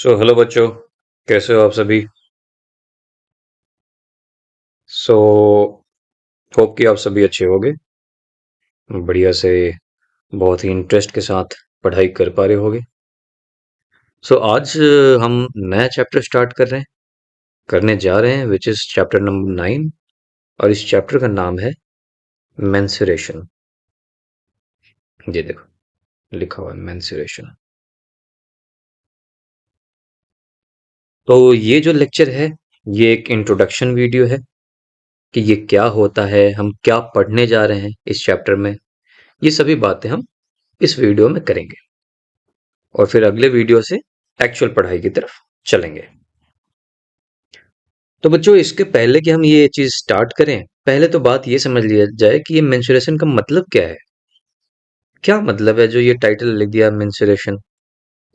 Hello बच्चों, कैसे हो आप सभी। सो होप कि आप सभी अच्छे होगे, बढ़िया से, बहुत ही इंटरेस्ट के साथ पढ़ाई कर पा रहे होगे। आज हम नया चैप्टर स्टार्ट कर रहे हैं, करने जा रहे हैं, विच इज चैप्टर नंबर 9। और इस चैप्टर का नाम है मेंसुरेशन। ये देखो, लिखा हुआ है मेंसुरेशन। तो ये जो लेक्चर है, ये एक इंट्रोडक्शन वीडियो है कि ये क्या होता है, हम क्या पढ़ने जा रहे हैं इस चैप्टर में। ये सभी बातें हम इस वीडियो में करेंगे और फिर अगले वीडियो से एक्चुअल पढ़ाई की तरफ चलेंगे। तो बच्चों, इसके पहले कि हम ये चीज स्टार्ट करें, पहले तो बात ये समझ लिया जाए कि ये मेंसुरेशन का मतलब क्या है। क्या मतलब है जो ये टाइटल लिख दिया मेंसुरेशन,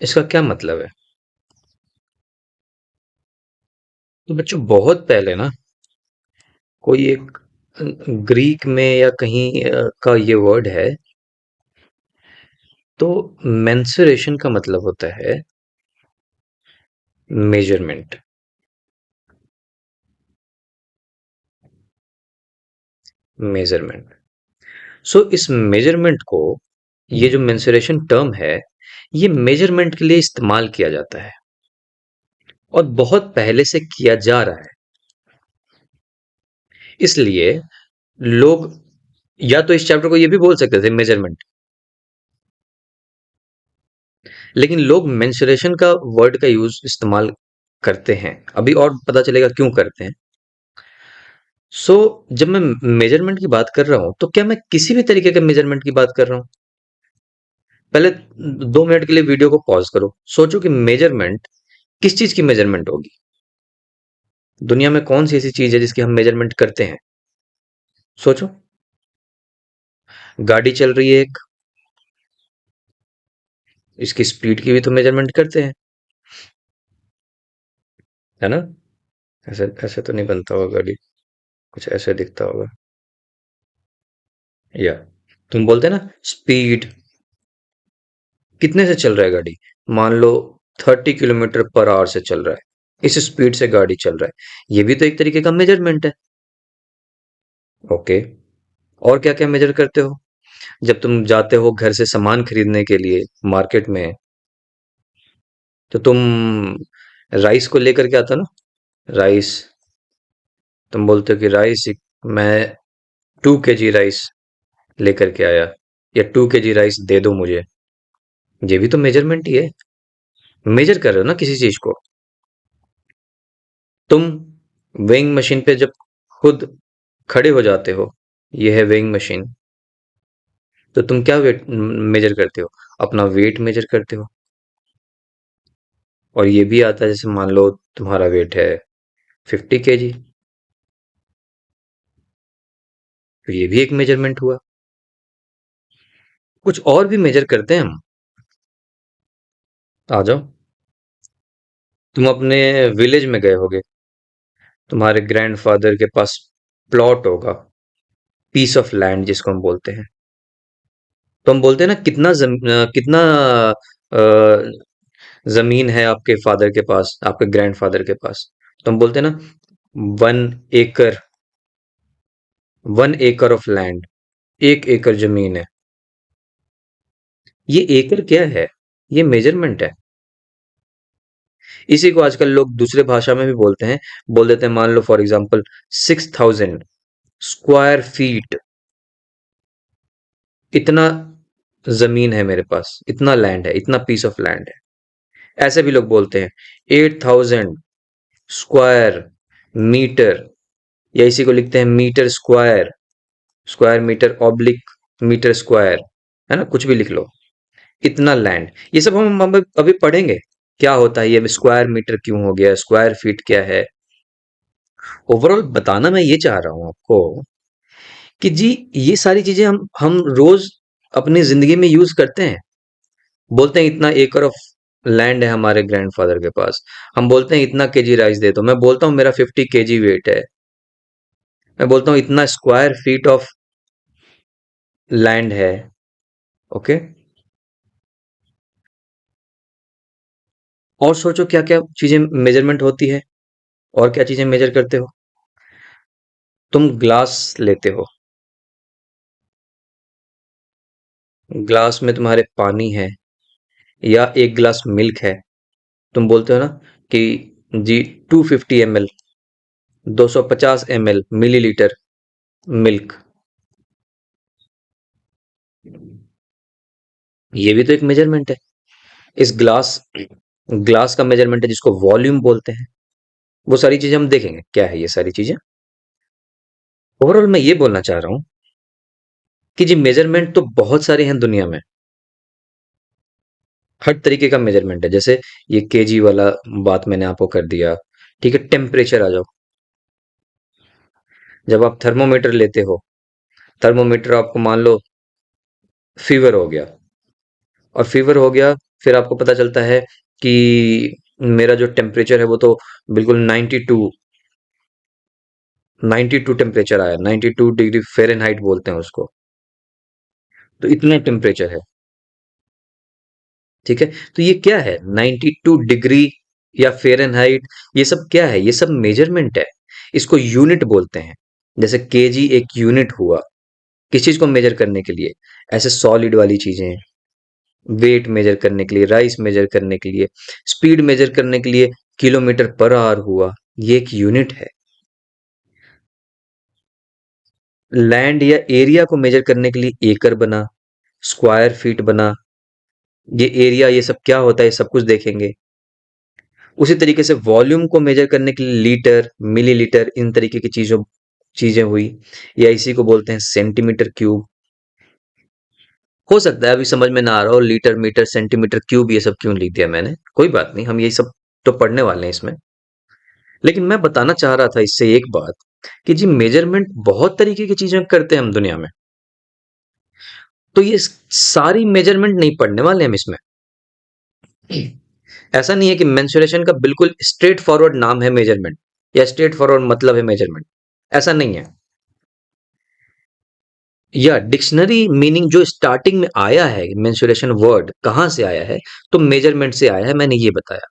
इसका क्या मतलब है। तो बच्चों, बहुत पहले ना, कोई एक ग्रीक में या कहीं का ये वर्ड है। तो मेंसुरेशन का मतलब होता है मेजरमेंट। मेजरमेंट। इस मेजरमेंट को, ये जो मेंसुरेशन टर्म है, ये मेजरमेंट के लिए इस्तेमाल किया जाता है और बहुत पहले से किया जा रहा है। इसलिए लोग, या तो इस चैप्टर को ये भी बोल सकते थे मेजरमेंट, लेकिन लोग मेंसुरेशन का वर्ड का यूज इस्तेमाल करते हैं। अभी और पता चलेगा क्यों करते हैं। जब मैं मेजरमेंट की बात कर रहा हूं, तो क्या मैं किसी भी तरीके के मेजरमेंट की बात कर रहा हूं। पहले 2 मिनट के लिए वीडियो को पॉज करो, सोचो कि मेजरमेंट किस चीज की मेजरमेंट होगी। दुनिया में कौन सी ऐसी चीज है जिसकी हम मेजरमेंट करते हैं। सोचो। गाड़ी चल रही है एक, इसकी स्पीड की भी तो मेजरमेंट करते हैं, है ना। ऐसे ऐसे तो नहीं बनता होगा गाड़ी, कुछ ऐसे दिखता होगा। या तुम बोलते ना स्पीड, कितने से चल रहा है गाड़ी। मान लो 30 किलोमीटर पर आवर से चल रहा है, इस स्पीड से गाड़ी चल रहा है। ये भी तो एक तरीके का मेजरमेंट है। ओके। और क्या क्या मेजर करते हो जब तुम जाते हो घर से सामान खरीदने के लिए मार्केट में। तो तुम राइस को लेकर के आता ना, राइस। तुम बोलते हो कि राइस, मैं 2 kg राइस लेकर के आया, या 2 kg राइस दे दो मुझे। ये भी तो मेजरमेंट ही है। मेजर कर रहे हो ना किसी चीज को। तुम वेइंग मशीन पे जब खुद खड़े हो जाते हो, ये है वेइंग मशीन, तो तुम क्या वेट मेजर करते हो, अपना वेट मेजर करते हो। और ये भी आता है, जैसे मान लो तुम्हारा वेट है 50 kg, तो ये भी एक मेजरमेंट हुआ। कुछ और भी मेजर करते हैं हम। आ जाओ। तुम अपने विलेज में गए होगे, तुम्हारे ग्रैंडफादर के पास प्लॉट होगा, पीस ऑफ लैंड जिसको हम बोलते हैं। तो हम बोलते हैं ना कितना अ, जमीन है आपके फादर के पास, आपके ग्रैंडफादर के पास। तो हम बोलते हैं ना 1 एकड़, 1 एकड़ ऑफ लैंड, 1 एकड़ जमीन है। ये एकड़ क्या है, ये मेजरमेंट है। इसी को आजकल लोग दूसरे भाषा में भी बोलते हैं, बोल देते हैं, मान लो फॉर एग्जांपल 6000 स्क्वायर फीट, इतना जमीन है मेरे पास, इतना लैंड है, इतना पीस ऑफ लैंड है। ऐसे भी लोग बोलते हैं 8000 स्क्वायर मीटर, या इसी को लिखते हैं metre square, square metre oblique metre square, है ना, कुछ भी लिख लो। इतना लैंड, ये सब हम अभी पढ़ेंगे क्या होता है, ये स्क्वायर मीटर क्यों हो गया, स्क्वायर फीट क्या है। ओवरऑल बताना मैं ये चाह रहा हूं आपको कि जी, ये सारी चीजें हम रोज अपनी जिंदगी में यूज करते हैं। बोलते हैं इतना एकड़ ऑफ लैंड है हमारे ग्रैंडफादर के पास, हम बोलते हैं इतना केजी राइस दे दो, मैं बोलता हूँ मेरा 50 kg वेट है, मैं बोलता हूँ इतना स्क्वायर फीट ऑफ लैंड है। ओके। और सोचो क्या क्या चीजें मेजरमेंट होती है, और क्या चीजें मेजर करते हो। तुम ग्लास लेते हो, ग्लास में तुम्हारे पानी है या एक ग्लास मिल्क है, तुम बोलते हो ना कि जी 250 ml, 250 ml मिलीलीटर मिल्क। ये भी तो एक मेजरमेंट है। इस ग्लास ग्लास का मेजरमेंट है जिसको वॉल्यूम बोलते हैं। वो सारी चीजें हम देखेंगे क्या है ये सारी चीजें। ओवरऑल मैं ये बोलना चाह रहा हूं कि जी मेजरमेंट तो बहुत सारे हैं दुनिया में, हर तरीके का मेजरमेंट है। जैसे ये केजी वाला बात मैंने आपको कर दिया। ठीक है, टेम्परेचर आ जाओ। जब आप थर्मोमीटर लेते हो, थर्मोमीटर आपको मान लो फीवर हो गया, और फीवर हो गया, फिर आपको पता चलता है कि मेरा जो टेम्परेचर है वो तो बिल्कुल 92 टेम्परेचर आया, 92 डिग्री फ़ारेनहाइट बोलते हैं उसको। तो इतना टेम्परेचर है। ठीक है, तो ये क्या है 92 डिग्री या फ़ारेनहाइट, ये सब क्या है, ये सब मेजरमेंट है। इसको यूनिट बोलते हैं। जैसे केजी एक यूनिट हुआ किस चीज को मेजर करने के लिए। ऐसे सॉलिड वाली चीजें, वेट मेजर करने के लिए, राइस मेजर करने के लिए, स्पीड मेजर करने के लिए किलोमीटर पर आवर हुआ, ये एक यूनिट है। लैंड या एरिया को मेजर करने के लिए एकड़ बना, स्क्वायर फीट बना, ये एरिया ये सब क्या होता है ये सब कुछ देखेंगे। उसी तरीके से वॉल्यूम को मेजर करने के लिए लीटर, मिलीलीटर, इन तरीके की चीजें हुई, या इसी को बोलते हैं सेंटीमीटर क्यूब। हो सकता है अभी समझ में ना आ रहा हो, लीटर मीटर सेंटीमीटर क्यूब ये सब क्यों लिख दिया मैंने, कोई बात नहीं, हम ये सब तो पढ़ने वाले हैं इसमें। लेकिन मैं बताना चाह रहा था इससे एक बात, कि जी मेजरमेंट बहुत तरीके की चीजें करते हैं हम दुनिया में। तो ये सारी मेजरमेंट नहीं पढ़ने वाले हम इसमें। ऐसा नहीं है कि मेंसुरेशन का बिल्कुल स्ट्रेट फॉरवर्ड नाम है मेजरमेंट, या स्ट्रेट फॉरवर्ड मतलब है मेजरमेंट, ऐसा नहीं है। या डिक्शनरी मीनिंग जो स्टार्टिंग में आया है, मेंसुरेशन वर्ड कहाँ से आया है, तो मेजरमेंट से आया है, मैंने ये बताया।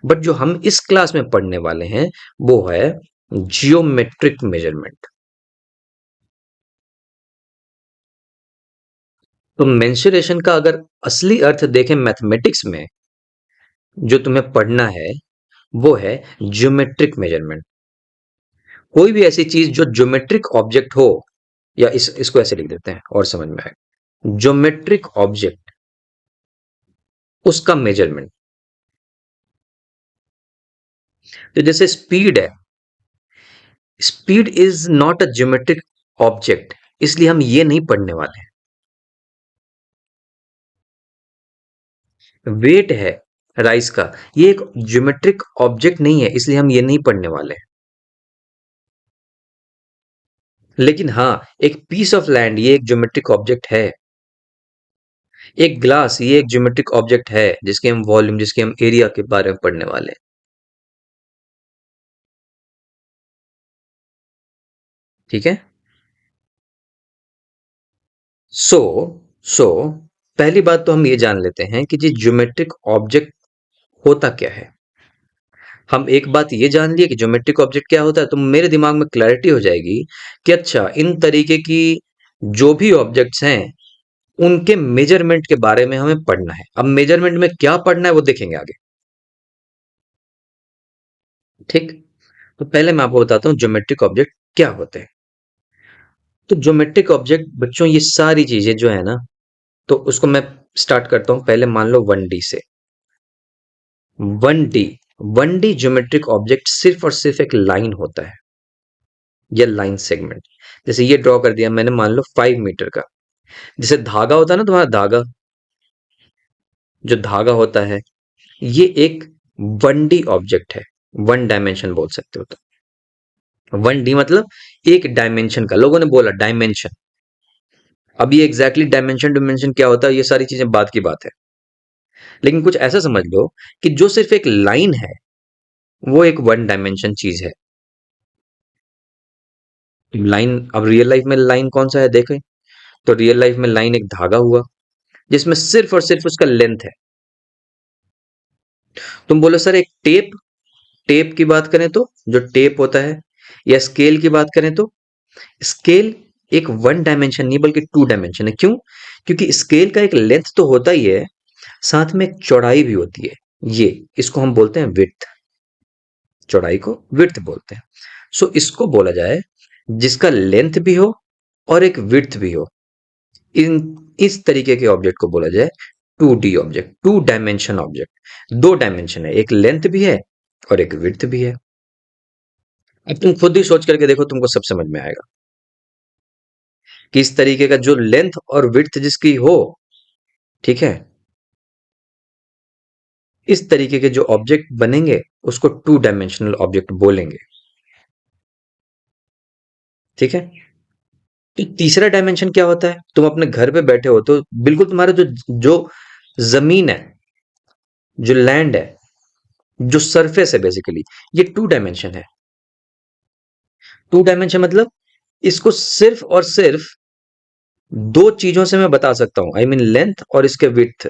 बट जो हम इस क्लास में पढ़ने वाले हैं वो है जियोमेट्रिक मेजरमेंट। तो मेंसुरेशन का अगर असली अर्थ देखें मैथमेटिक्स में, जो तुम्हें पढ़ना है वो है ज्योमेट्रिक मेजरमेंट। कोई भी ऐसी चीज जो ज्योमेट्रिक ऑब्जेक्ट हो, या इसको ऐसे लिख देते हैं और समझ में आए, ज्योमेट्रिक ऑब्जेक्ट, उसका मेजरमेंट। तो जैसे स्पीड है, speed is not a geometric object, इसलिए हम ये नहीं पढ़ने वाले हैं। वेट है राइस का, ये एक ज्योमेट्रिक ऑब्जेक्ट नहीं है, इसलिए हम ये नहीं पढ़ने वाले हैं। लेकिन हाँ, एक पीस ऑफ लैंड ये एक ज्योमेट्रिक ऑब्जेक्ट है। एक ग्लास ये एक ज्योमेट्रिक ऑब्जेक्ट है, जिसके हम वॉल्यूम, जिसके हम एरिया के बारे में पढ़ने वाले हैं। ठीक है। सो सो पहली बात तो हम ये जान लेते हैं कि जी ज्योमेट्रिक ऑब्जेक्ट होता क्या है। हम एक बात ये जान लिए कि ज्योमेट्रिक ऑब्जेक्ट क्या होता है, तो मेरे दिमाग में क्लैरिटी हो जाएगी कि अच्छा इन तरीके की जो भी ऑब्जेक्ट्स हैं उनके मेजरमेंट के बारे में हमें पढ़ना है। अब मेजरमेंट में क्या पढ़ना है वो देखेंगे आगे। ठीक। तो पहले मैं आपको बताता हूँ ज्योमेट्रिक ऑब्जेक्ट क्या होते हैं। तो ज्योमेट्रिक ऑब्जेक्ट बच्चों ये सारी चीजें जो है ना, तो उसको मैं स्टार्ट करता हूं। पहले मान लो 1D से। 1D, 1D ज्योमेट्रिक ऑब्जेक्ट सिर्फ और सिर्फ एक लाइन होता है, या लाइन सेगमेंट। जैसे ये ड्रॉ कर दिया मैंने, मान लो 5 मीटर का। जैसे धागा होता है ना, तुम्हारा धागा, जो धागा होता है, ये एक 1D ऑब्जेक्ट है, 1 डायमेंशन बोल सकते हो। तो 1D मतलब एक डायमेंशन का, लोगों ने बोला डायमेंशन। अब ये एग्जैक्टली डायमेंशन डिमेंशन क्या होता है ये सारी चीजें बाद की बात है। लेकिन कुछ ऐसा समझ लो कि जो सिर्फ एक लाइन है वो एक 1 डायमेंशन चीज है। लाइन, अब रियल लाइफ में लाइन कौन सा है देखें, तो रियल लाइफ में लाइन एक धागा हुआ जिसमें सिर्फ और सिर्फ उसका लेंथ है। तुम बोलो सर एक टेप, टेप की बात करें तो जो टेप होता है, या स्केल की बात करें तो स्केल एक वन डायमेंशन नहीं बल्कि टू डायमेंशन है। क्यों? क्योंकि स्केल का एक लेंथ तो होता ही है, साथ में एक चौड़ाई भी होती है। ये इसको हम बोलते हैं विड्थ, चौड़ाई को विड्थ बोलते हैं। सो इसको बोला जाए जिसका लेंथ भी हो और एक विड्थ भी हो, इन इस तरीके के ऑब्जेक्ट को बोला जाए two D object, two dimension object. दो डायमेंशन है, एक लेंथ भी है और एक विड्थ भी है। अब तुम खुद ही सोच करके देखो, तुमको सब समझ में आएगा कि इस तरीके का जो लेंथ और विड्थ जिसकी हो, ठीक है, इस तरीके के जो ऑब्जेक्ट बनेंगे उसको टू डायमेंशनल ऑब्जेक्ट बोलेंगे। ठीक है। तो तीसरा डायमेंशन क्या होता है? तुम अपने घर पे बैठे हो तो बिल्कुल तुम्हारा जो जो जमीन है, जो लैंड है, जो सरफेस है, बेसिकली ये टू डायमेंशन है। टू डायमेंशन मतलब इसको सिर्फ और सिर्फ दो चीजों से मैं बता सकता हूं, आई मीन लेंथ और इसके विड्थ,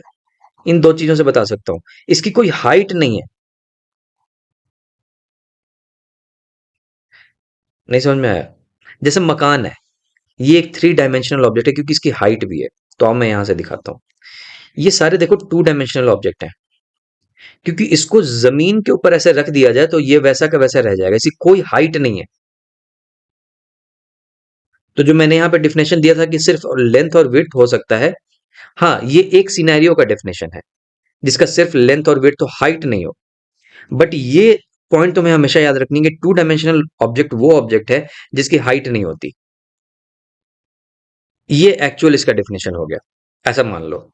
इन दो चीजों से बता सकता हूं। इसकी कोई हाइट नहीं है। नहीं समझ में आया? जैसे मकान है, ये एक थ्री डायमेंशनल ऑब्जेक्ट है क्योंकि इसकी हाइट भी है। तो अब मैं यहां से दिखाता हूं। ये सारे देखो टू डायमेंशनल ऑब्जेक्ट हैं, क्योंकि इसको जमीन के ऊपर ऐसे रख दिया जाए तो ये वैसा का वैसा रह जाएगा, इसकी कोई हाइट नहीं है। तो जो मैंने यहाँ पे डिफिनेशन दिया था कि सिर्फ लेंथ और विड्थ हो सकता है, हाँ ये एक सिनेरियो का डेफिनेशन है जिसका सिर्फ लेंथ और विड्थ तो हाइट नहीं हो। बट ये पॉइंट तुम्हें हमेशा याद रखनी है कि टू डायमेंशनल ऑब्जेक्ट वो ऑब्जेक्ट है जिसकी हाइट नहीं होती। ये एक्चुअल इसका डेफिनेशन हो गया। ऐसा मान लो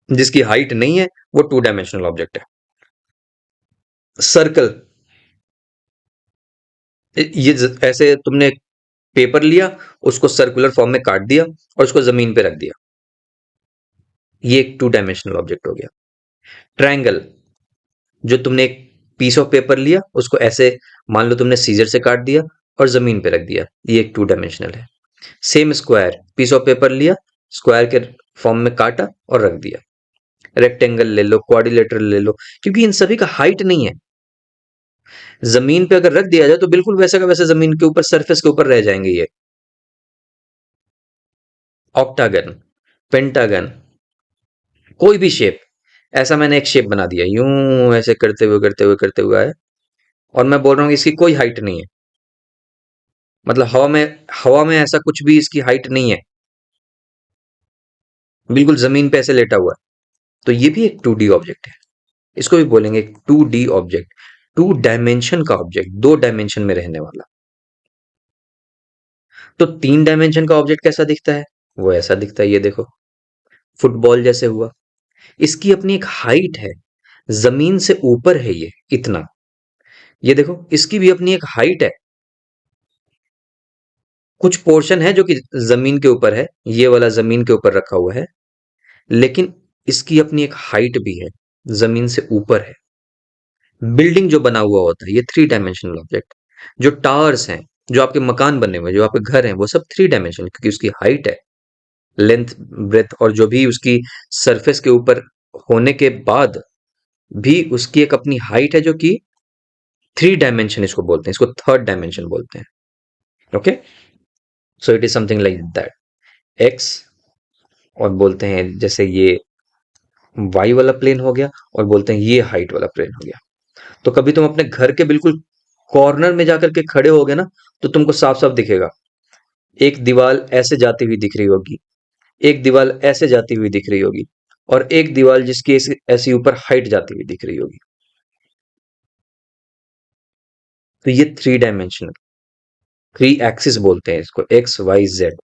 जिसकी हाइट नहीं है वो टू डायमेंशनल ऑब्जेक्ट है। सर्कल, ये ऐसे तुमने पेपर लिया, उसको सर्कुलर फॉर्म में काट दिया और उसको जमीन पे रख दिया, ये एक टू डायमेंशनल ऑब्जेक्ट हो गया। ट्रायंगल, जो तुमने एक पीस ऑफ पेपर लिया, उसको ऐसे मान लो तुमने सीजर से काट दिया और जमीन पे रख दिया, ये एक टू डायमेंशनल है। Same square, piece of paper लिया, स्क्वायर के फॉर्म में काटा और रख दिया। रेक्टेंगल ले लो, क्वाड्रिलेटरल ले लो, क्योंकि इन सभी का हाइट नहीं है। जमीन पे अगर रख दिया जाए तो बिल्कुल वैसा का वैसा जमीन के ऊपर सरफेस के ऊपर रह जाएंगे ये। ऑक्टागन, पेंटागन, कोई भी शेप, ऐसा मैंने एक शेप बना दिया यूं ऐसे करते हुए करते हुए करते हुए आए, और मैं बोल रहा हूँ इसकी कोई हाइट नहीं है। मतलब हवा में ऐसा कुछ भी इसकी हाइट नहीं है, बिल्कुल जमीन पे ऐसे लेटा हुआ है। तो ये भी एक टू डी ऑब्जेक्ट है। इसको भी बोलेंगे two D object, two dimension का ऑब्जेक्ट, दो डायमेंशन में रहने वाला। तो तीन डायमेंशन का ऑब्जेक्ट कैसा दिखता है? वो ऐसा दिखता है, ये देखो, फुटबॉल जैसे हुआ। इसकी अपनी एक हाइट है, जमीन से ऊपर है ये इतना। ये देखो इसकी भी अपनी एक हाइट है, कुछ पोर्शन है जो कि जमीन के ऊपर है, ये वाला जमीन के ऊपर रखा हुआ है, लेकिन इसकी अपनी एक हाइट भी है, जमीन से ऊपर है। बिल्डिंग जो बना हुआ होता है ये थ्री डायमेंशनल ऑब्जेक्ट। जो टावर्स हैं, जो आपके मकान बने हुए, जो आपके घर हैं, वो सब थ्री डायमेंशनल, क्योंकि उसकी हाइट है, लेंथ, ब्रेथ और जो भी उसकी सरफेस के ऊपर होने के बाद भी उसकी एक अपनी हाइट है जो कि थ्री डायमेंशन इसको बोलते हैं, इसको थर्ड डायमेंशन बोलते हैं। Okay, so it is something like that. X, और बोलते हैं जैसे ये वाई वाला प्लेन हो गया, और बोलते हैं ये हाइट वाला प्लेन हो गया। तो कभी तुम अपने घर के बिल्कुल कॉर्नर में जाकर के खड़े होगे ना, तो तुमको साफ साफ दिखेगा, एक दीवार ऐसे जाती हुई दिख रही होगी, एक दीवार ऐसे जाती हुई दिख रही होगी, और एक दीवार जिसकी ऐसी ऐसी ऊपर हाइट जाती हुई दिख रही होगी। तो ये थ्री डायमेंशनल, थ्री एक्सिस बोलते हैं इसको, एक्स वाई जेड।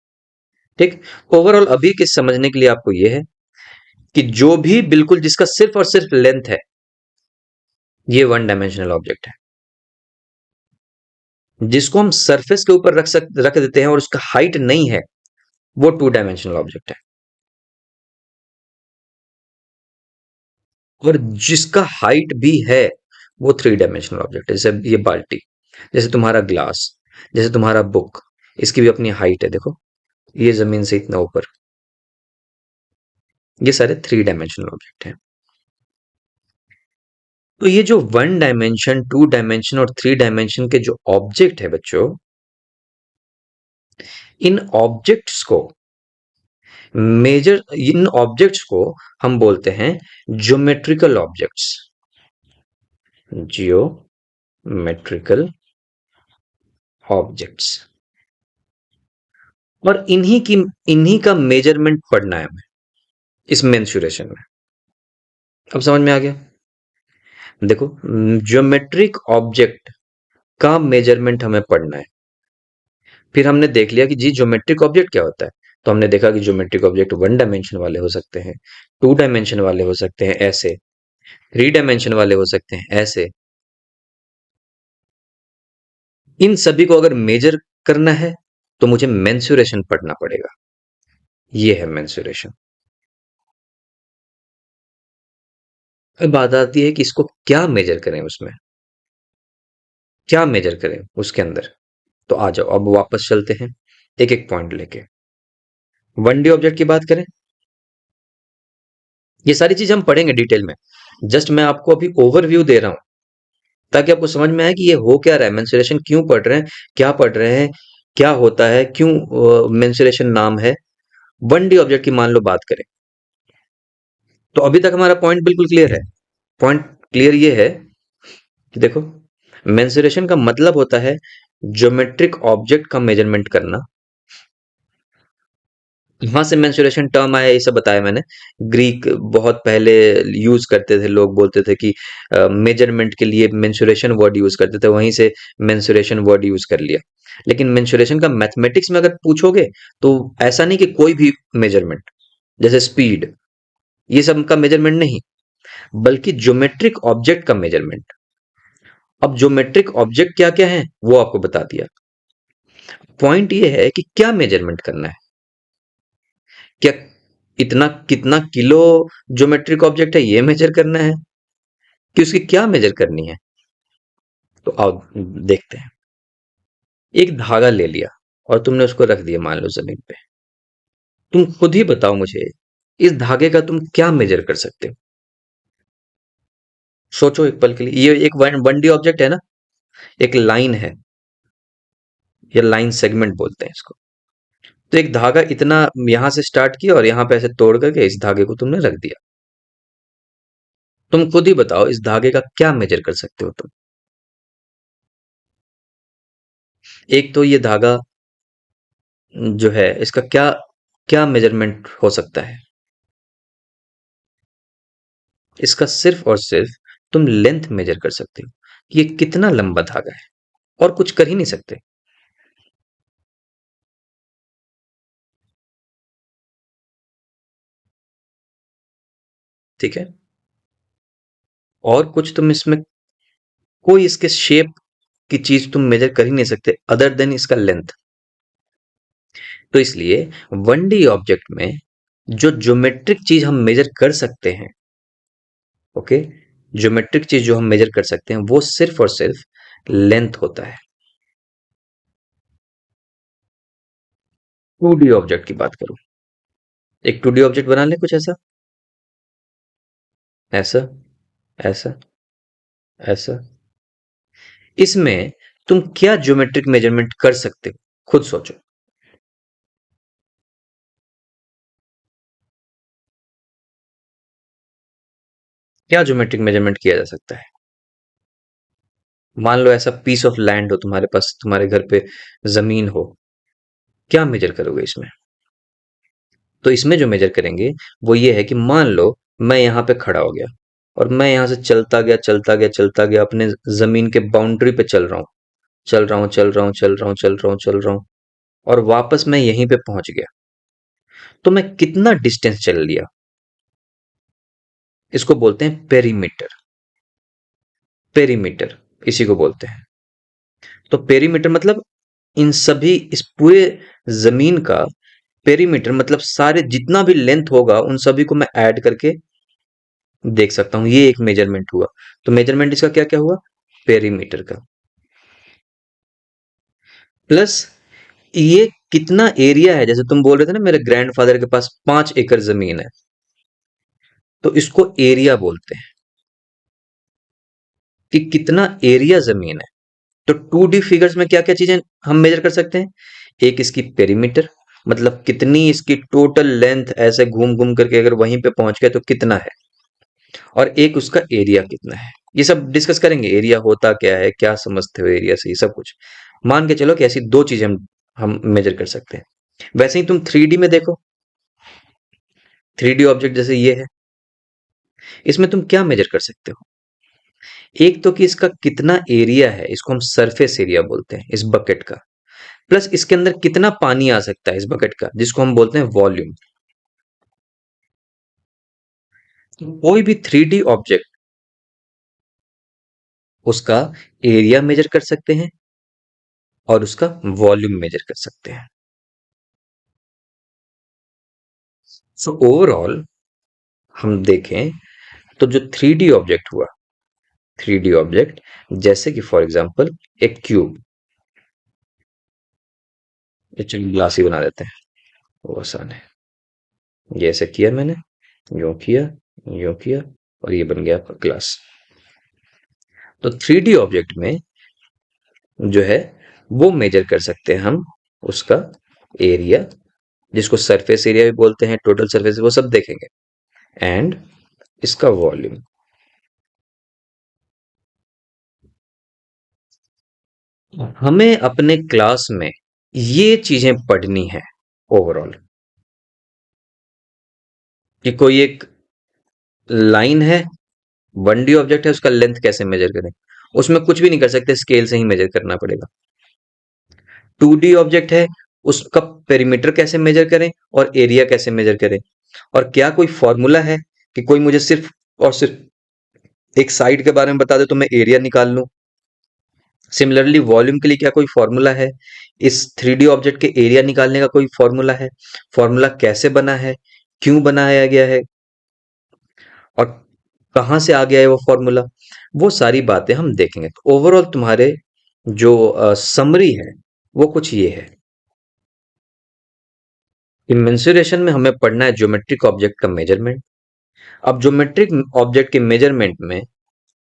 ठीक। ओवरऑल अभी के समझने के लिए आपको यह है कि जो भी बिल्कुल जिसका सिर्फ और सिर्फ लेंथ है, ये वन डायमेंशनल ऑब्जेक्ट है। जिसको हम सरफेस के ऊपर रख देते हैं और उसका हाइट नहीं है, वो टू डायमेंशनल ऑब्जेक्ट है। और जिसका हाइट भी है वो थ्री डायमेंशनल ऑब्जेक्ट है। जैसे ये बाल्टी, जैसे तुम्हारा ग्लास, जैसे तुम्हारा बुक, इसकी भी अपनी हाइट है, देखो ये जमीन से इतना ऊपर। ये सारे थ्री डायमेंशनल ऑब्जेक्ट हैं। तो ये जो 1 डायमेंशन, 2 डायमेंशन और 3 डायमेंशन के जो ऑब्जेक्ट है बच्चों, इन ऑब्जेक्ट्स को इन ऑब्जेक्ट्स को हम बोलते हैं ज्योमेट्रिकल ऑब्जेक्ट्स। Geometrical objects. और इन्हीं का मेजरमेंट पढ़ना है हमें इस मेंसुरेशन में। अब समझ में आ गया? देखो, ज्योमेट्रिक ऑब्जेक्ट का मेजरमेंट हमें पढ़ना है। फिर हमने देख लिया कि जी ज्योमेट्रिक ऑब्जेक्ट क्या होता है। तो हमने देखा कि ज्योमेट्रिक ऑब्जेक्ट 1 डायमेंशन वाले हो सकते हैं, 2 डायमेंशन वाले हो सकते हैं ऐसे, 3 डायमेंशन वाले हो सकते हैं ऐसे। इन सभी को अगर मेजर करना है तो मुझे मेंसुरेशन पढ़ना पड़ेगा। ये है मेंसुरेशन। अब बात आती है कि इसको क्या मेजर करें, उसमें क्या मेजर करें उसके अंदर। तो आ जाओ, अब वापस चलते हैं एक एक पॉइंट लेके। 1D ऑब्जेक्ट की बात करें, ये सारी चीज हम पढ़ेंगे डिटेल में। जस्ट मैं आपको अभी ओवरव्यू दे रहा हूं ताकि आपको समझ में आए कि ये हो क्या रहा है, मेंसुरेशन क्यों पढ़ रहे हैं, क्या पढ़ रहे हैं, क्या होता है, क्यों मेंसुरेशन नाम है। 1D ऑब्जेक्ट की मान लो बात करें, तो अभी तक हमारा पॉइंट बिल्कुल क्लियर है। पॉइंट क्लियर ये है कि देखो, मेंसुरेशन का मतलब होता है ज्योमेट्रिक ऑब्जेक्ट का मेजरमेंट करना। वहां से मेंसुरेशन टर्म आया, ये सब बताया मैंने। ग्रीक बहुत पहले यूज करते थे, लोग बोलते थे कि मेजरमेंट के लिए मेंसुरेशन वर्ड यूज करते थे, वहीं से मेंसुरेशन वर्ड यूज कर लिया। लेकिन मेंसुरेशन का मैथमेटिक्स में अगर पूछोगे तो ऐसा नहीं कि कोई भी मेजरमेंट, जैसे स्पीड, ये सब का मेजरमेंट नहीं, बल्कि ज्योमेट्रिक ऑब्जेक्ट का मेजरमेंट। अब ज्योमेट्रिक ऑब्जेक्ट क्या क्या है वो आपको बता दिया। पॉइंट ये है कि क्या मेजरमेंट करना है। क्या इतना कितना किलो ज्योमेट्रिक ऑब्जेक्ट है ये मेजर करना है, कि उसकी क्या मेजर करनी है। तो आओ देखते हैं। एक धागा ले लिया और तुमने उसको रख दिया मान लो जमीन पे। तुम खुद ही बताओ मुझे, इस धागे का तुम क्या मेजर कर सकते हो। सोचो एक पल के लिए। ये एक 1D ऑब्जेक्ट है ना, एक लाइन है, या लाइन सेगमेंट बोलते हैं इसको। तो एक धागा इतना यहां से स्टार्ट किया और यहां पे ऐसे तोड़ करके इस धागे को तुमने रख दिया। तुम खुद ही बताओ इस धागे का क्या मेजर कर सकते हो तुम। एक तो ये धागा जो है, इसका क्या क्या मेजरमेंट हो सकता है। इसका सिर्फ और सिर्फ तुम लेंथ मेजर कर सकते हो कि ये कितना लंबा धागा है, और कुछ कर ही नहीं सकते। ठीक है, और कुछ तुम इसमें, कोई इसके शेप की चीज तुम मेजर कर ही नहीं सकते अदर देन इसका लेंथ। तो इसलिए 1D ऑब्जेक्ट में जो ज्योमेट्रिक चीज हम मेजर कर सकते हैं, ओके, ज्योमेट्रिक चीज जो हम मेजर कर सकते हैं वो सिर्फ और सिर्फ लेंथ होता है। 2D ऑब्जेक्ट की बात करूं, एक 2D ऑब्जेक्ट बना ले कुछ ऐसा, ऐसा, ऐसा, ऐसा। इसमें तुम क्या ज्योमेट्रिक मेजरमेंट कर सकते हो, खुद सोचो। क्या ज्योमेट्रिक मेजरमेंट किया जा सकता है। मान लो ऐसा पीस ऑफ लैंड हो तुम्हारे पास, तुम्हारे घर पे जमीन हो, क्या मेजर करोगे इसमें। तो इसमें जो मेजर करेंगे वो ये है कि मान लो मैं यहाँ पे खड़ा हो गया और मैं यहाँ से चलता गया चलता गया चलता गया, अपने जमीन के बाउंड्री पे चल रहा हूँ, चल रहा हूँ, चल रहा हूँ, चल रहा हूँ, चल रहा हूँ, चल रहा हूँ, और वापस मैं यहीं पे पहुंच गया। तो मैं कितना डिस्टेंस चल लिया, इसको बोलते हैं पेरीमीटर। पेरीमीटर इसी को बोलते हैं। तो पेरीमीटर मतलब इन सभी, इस पूरे जमीन का पेरीमीटर मतलब सारे जितना भी लेंथ होगा उन सभी को मैं ऐड करके देख सकता हूं, ये एक मेजरमेंट हुआ। तो मेजरमेंट इसका क्या क्या हुआ, पेरीमीटर का। प्लस ये कितना एरिया है, जैसे तुम बोल रहे थे ना मेरे ग्रैंडफादर के पास 5 एकड़ जमीन है, तो इसको एरिया बोलते हैं। कि कितना एरिया जमीन है। तो 2D फिगर्स में क्या क्या चीजें हम मेजर कर सकते हैं? एक इसकी पेरीमीटर, मतलब कितनी इसकी टोटल लेंथ, ऐसे घूम घूम करके अगर वहीं पे पहुंच गए तो कितना है। और एक उसका एरिया कितना है। ये सब डिस्कस करेंगे, एरिया होता क्या है, क्या समझते हो एरिया से, ये सब कुछ। मान के चलो कि ऐसी दो चीजें हम मेजर कर सकते हैं। वैसे ही तुम 3D में देखो, 3D ऑब्जेक्ट जैसे ये है, इसमें तुम क्या मेजर कर सकते हो? एक तो कि इसका कितना एरिया है, इसको हम सरफेस एरिया बोलते हैं इस बकेट का, प्लस इसके अंदर कितना पानी आ सकता है इस बकेट का, जिसको हम बोलते हैं वॉल्यूम। कोई भी 3D ऑब्जेक्ट, उसका एरिया मेजर कर सकते हैं और उसका वॉल्यूम मेजर कर सकते हैं। सो ओवरऑल हम देखें तो जो 3D ऑब्जेक्ट हुआ, 3D ऑब्जेक्ट जैसे कि फॉर एग्जांपल एक क्यूब, चलिए ग्लास ही बना देते हैं, वो आसान है। ये ऐसे किया मैंने, यूं किया, यूं किया, और ये बन गया आपका ग्लास। तो 3D ऑब्जेक्ट में जो है वो मेजर कर सकते हैं हम उसका एरिया, जिसको सरफेस एरिया भी बोलते हैं, टोटल सरफेस, वो सब देखेंगे, एंड इसका वॉल्यूम। हमें अपने क्लास में ये चीजें पढ़नी है ओवरऑल, कि कोई एक लाइन है, 1D ऑब्जेक्ट है, उसका लेंथ कैसे मेजर करें। उसमें कुछ भी नहीं कर सकते, स्केल से ही मेजर करना पड़ेगा। 2D ऑब्जेक्ट है, उसका पेरीमीटर कैसे मेजर करें और एरिया कैसे मेजर करें, और क्या कोई फॉर्मूला है कि कोई मुझे सिर्फ और सिर्फ एक साइड के बारे में बता दे तो मैं एरिया निकाल लूं। सिमिलरली वॉल्यूम के लिए क्या कोई फॉर्मूला है? इस 3D ऑब्जेक्ट के एरिया निकालने का कोई फॉर्मूला है? फॉर्मूला कैसे बना है, क्यों बनाया गया है, और कहाँ से आ गया है वो फॉर्मूला, वो सारी बातें हम देखेंगे। तो ओवरऑल तुम्हारे जो समरी है वो कुछ ये है कि मेंसुरेशन में हमें पढ़ना है ज्योमेट्रिक ऑब्जेक्ट का मेजरमेंट। अब ज्योमेट्रिक ऑब्जेक्ट के मेजरमेंट में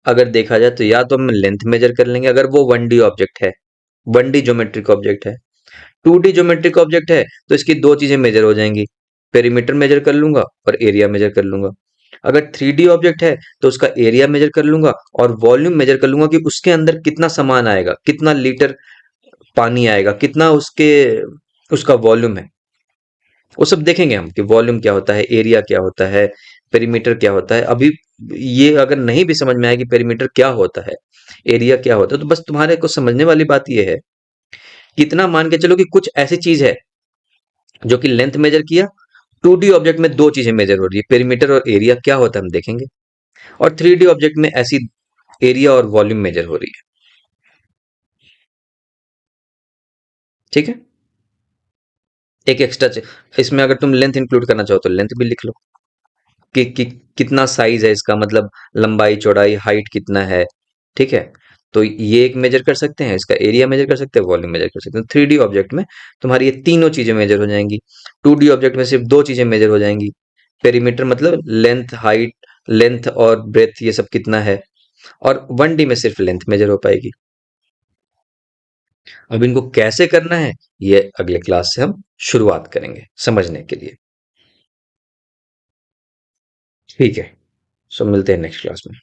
अगर देखा जाए तो या तो हम लेंथ मेजर कर लेंगे अगर वो 1D ऑब्जेक्ट है, 1D ज्योमेट्रिक ऑब्जेक्ट है। 2D ज्योमेट्रिक ऑब्जेक्ट है तो इसकी दो चीजें मेजर हो जाएंगी, पेरीमीटर मेजर कर लूंगा और एरिया मेजर कर लूंगा। अगर 3D ऑब्जेक्ट है तो उसका एरिया मेजर कर लूंगा और वॉल्यूम मेजर कर लूंगा, कि उसके अंदर कितना सामान आएगा, कितना लीटर पानी आएगा, कितना उसके उसका वॉल्यूम है। वो सब देखेंगे हम कि वॉल्यूम क्या होता है, एरिया क्या होता है, पेरीमीटर क्या होता है। अभी ये अगर नहीं भी समझ में आए कि पेरीमीटर क्या होता है, एरिया क्या होता है, तो बस तुम्हारे को समझने वाली बात ये है कि इतना मान के चलो कि कुछ ऐसी चीज है जो कि लेंथ मेजर किया, 2D ऑब्जेक्ट में दो चीजें मेजर हो रही है, पेरीमीटर और एरिया क्या होता है हम देखेंगे, और 3D ऑब्जेक्ट में ऐसी एरिया और वॉल्यूम मेजर हो रही है। ठीक है। एक एक्स्ट्रा इसमें अगर तुम लेंथ इंक्लूड करना चाहो तो लेंथ भी लिख लो कि कितना साइज है इसका, मतलब लंबाई चौड़ाई हाइट कितना है। ठीक है। तो ये एक मेजर कर सकते हैं, इसका एरिया मेजर कर सकते हैं, वॉल्यूम मेजर कर सकते हैं। 3D ऑब्जेक्ट में तुम्हारी ये तीनों चीजें मेजर हो जाएंगी। 2D ऑब्जेक्ट में सिर्फ दो चीजें मेजर हो जाएंगी, पेरीमीटर मतलब लेंथ हाइट, लेंथ और ब्रेथ ये सब कितना है, और 1D में सिर्फ लेंथ मेजर हो पाएगी। अब इनको कैसे करना है ये अगले क्लास से हम शुरुआत करेंगे समझने के लिए। ठीक है। सो मिलते हैं नेक्स्ट क्लास में।